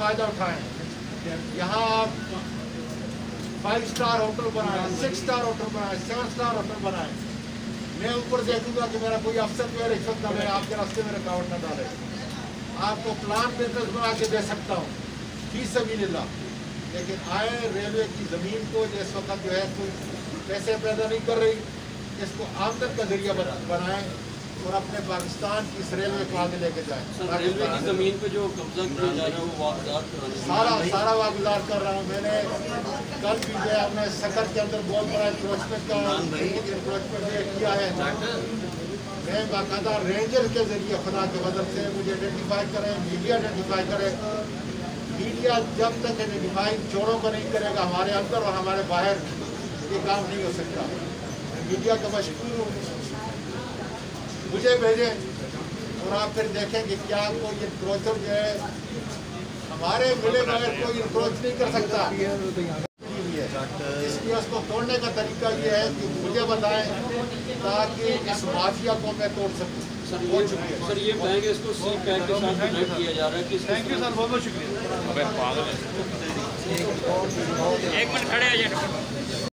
फ़ायदा उठाएं। यहाँ आप 5 स्टार होटल बनाएं, 6 स्टार होटल बनाएं, 7 स्टार होटल बनाएं। मैं ऊपर देखूंगा कि मेरा कोई अफसर जो है रिश्वत न ले, आपके रास्ते में रुकावट न डाले। आपको प्लान बिजनेस बना के दे सकता हूँ फी सबीलिल्लाह, लेकिन आए रेलवे की ज़मीन को इस वक्त जो है कोई पैसे पैदा नहीं कर रही, इसको आमदन का जरिया बनाएं और अपने पाकिस्तान की इस रेलवे को आगे लेके जाएं। रेलवे की ज़मीन पे जो कब्जा किया जा रहा है वो वापस सारा वागुजार कर रहा हूँ। मैंने कल भी जो है अपने सकर के अंदर बहुत बड़ा इंक्रोचमेंट किया है। मैं बाकायदा रेंजर के जरिए खुदा के मदद से मुझे आइडेंटिफाई करें, मीडिया आइडेंटिफाई करे। मीडिया जब तक आइडेंटिफाई चोरों को नहीं करेगा, हमारे अंदर और हमारे बाहर ये काम नहीं हो सकता। मीडिया का मशहूर हूँ, मुझे भेजें और आप फिर देखें कि क्या कोई इंक्रोचर जो है हमारे मिले बगैर कोई इंक्रोच नहीं कर सकता। इसलिए उसको तोड़ने का तरीका ये है कि मुझे बताएं ताकि इस माफिया को मैं तोड़ सकूं। सर ये बैंक इसको सी बैंक के साथ कनेक्ट किया जा रहा है कि थैंक यू सर, बहुत बहुत शुक्रिया। एक मिनट खड़े हैं।